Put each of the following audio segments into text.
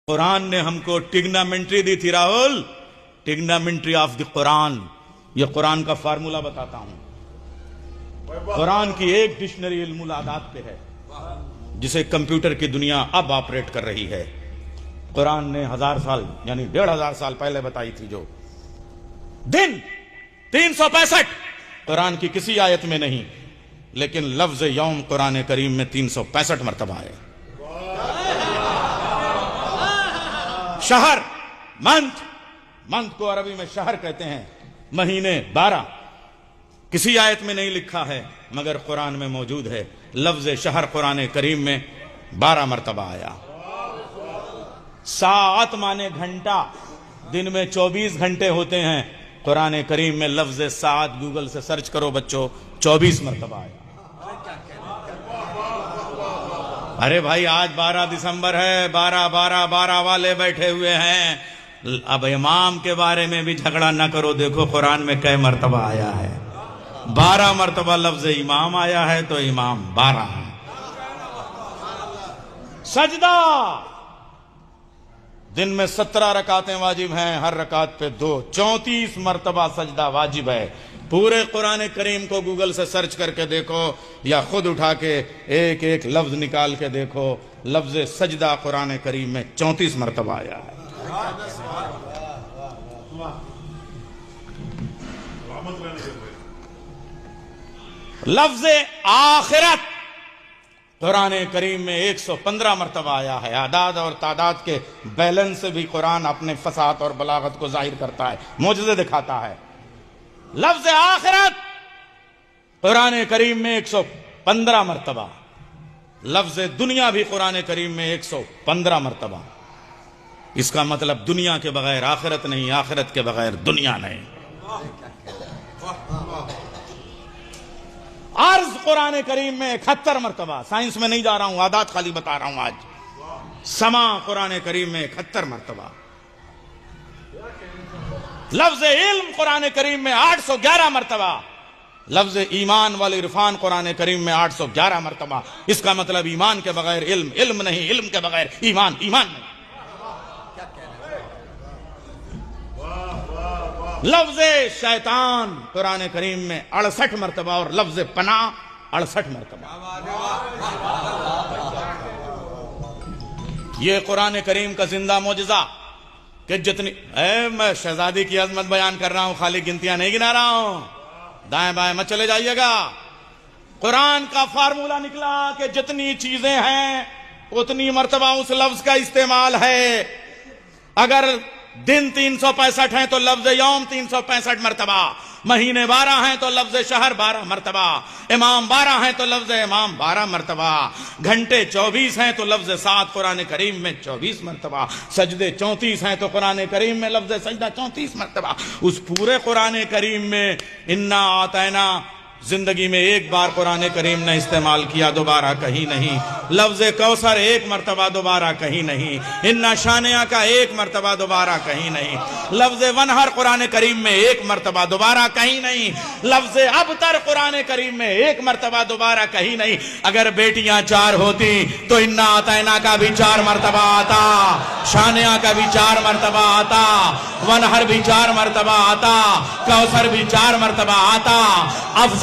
قرآن نے ہم کو ٹگنامنٹری دی تھی راہل، ٹگنامنٹری آف دی قرآن. یہ قرآن کا فارمولہ بتاتا ہوں. قرآن کی ایک ڈکشنری علم العادات پہ ہے جسے کمپیوٹر کی دنیا اب آپریٹ کر رہی ہے. قرآن نے 1000 سال یعنی 1500 سال پہلے بتائی تھی جو دن 365 قرآن کی کسی آیت میں نہیں، لیکن لفظ یوم قرآن کریم میں 365 مرتبہ ہے. شہر منتھ کو عربی میں شہر کہتے ہیں، مہینے 12 کسی آیت میں نہیں لکھا ہے مگر قرآن میں موجود ہے. لفظ شہر قرآن کریم میں 12 مرتبہ آیا. ساعت مانے گھنٹہ، دن میں 24 گھنٹے ہوتے ہیں. قرآن کریم میں لفظ ساعت گوگل سے سرچ کرو بچوں، 24 مرتبہ آیا. ارے بھائی آج 12 دسمبر ہے، 12 والے بیٹھے ہوئے ہیں. اب امام کے بارے میں بھی جھگڑا نہ کرو، دیکھو قرآن میں کئی مرتبہ آیا ہے. 12 مرتبہ لفظ امام آیا ہے تو امام 12 ہے. سجدہ، دن میں 17 رکعتیں واجب ہیں، ہر رکعت پہ 2، 34 مرتبہ سجدہ واجب ہے. پورے قرآن کریم کو گوگل سے سرچ کر کے دیکھو یا خود اٹھا کے ایک ایک لفظ نکال کے دیکھو، لفظ سجدہ قرآن کریم میں 34 مرتبہ آیا ہے. لفظ آخرت قرآن کریم میں 115 مرتبہ آیا ہے. اعداد اور تعداد کے بیلنس سے بھی قرآن اپنے فصاحت اور بلاغت کو ظاہر کرتا ہے، معجزے دکھاتا ہے. لفظ آخرت قرآن کریم میں 115 مرتبہ. لفظ دنیا بھی قرآن کریم میں 115 مرتبہ. اس کا مطلب دنیا کے بغیر آخرت نہیں، آخرت کے بغیر دنیا نہیں. عرض قرآن کریم میں 71 مرتبہ. سائنس میں نہیں جا رہا ہوں، عادات خالی بتا رہا ہوں. آج سما قرآن کریم میں 71 مرتبہ. لفظ علم قرآن کریم میں 811 مرتبہ. لفظ ایمان والعرفان قرآن کریم میں 811 مرتبہ. اس کا مطلب ایمان کے بغیر علم علم نہیں، علم کے بغیر ایمان ایمان نہیں. لفظ شیطان قرآن کریم میں 68 مرتبہ اور لفظ پناہ 68 مرتبہ. یہ قرآن کریم کا زندہ معجزہ کہ جتنی میں شہزادی کی عظمت بیان کر رہا ہوں، خالی گنتیاں نہیں گنا رہا ہوں. دائیں بائیں مت چلے جائیے گا. قرآن کا فارمولہ نکلا کہ جتنی چیزیں ہیں اتنی مرتبہ اس لفظ کا استعمال ہے. اگر دن 365 ہیں تو لفظ یوم 365 مرتبہ، مہینے 12 ہیں تو لفظ شہر 12 مرتبہ، امام 12 ہیں تو لفظ امام 12 مرتبہ، گھنٹے 24 ہیں تو لفظ ساعت قرآن کریم میں 24 مرتبہ، سجدے 34 ہیں تو قرآن کریم میں لفظ سجدہ 34 مرتبہ. اس پورے قرآن کریم میں انا آتینا زندگی میں ایک بار قرآن کریم نے استعمال کیا، دوبارہ کہیں نہیں. لفظ کوثر ایک مرتبہ، دوبارہ کہیں نہیں. انا شانیہ کا ایک مرتبہ، دوبارہ کہیں نہیں. لفظ ونہر قرآن کریم میں ایک مرتبہ، دوبارہ کہیں نہیں. لفظ ابتر قرآن کریم میں ایک مرتبہ، دوبارہ کہیں نہیں. اگر بیٹیاں 4 ہوتی تو انا آتینا کا بھی 4 مرتبہ آتا، شانیہ کا بھی 4 مرتبہ آتا، ونہر بھی 4 مرتبہ آتا، کوثر بھی 4 مرتبہ آتا.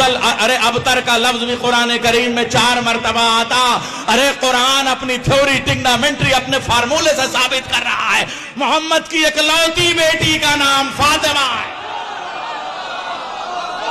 ارے ابتر کا لفظ بھی قرآن کریم میں 4 مرتبہ آتا. ارے قرآن اپنی تھیوری ٹگنامنٹری اپنے فارمولے سے ثابت کر رہا ہے. محمد کی اکلوتی بیٹی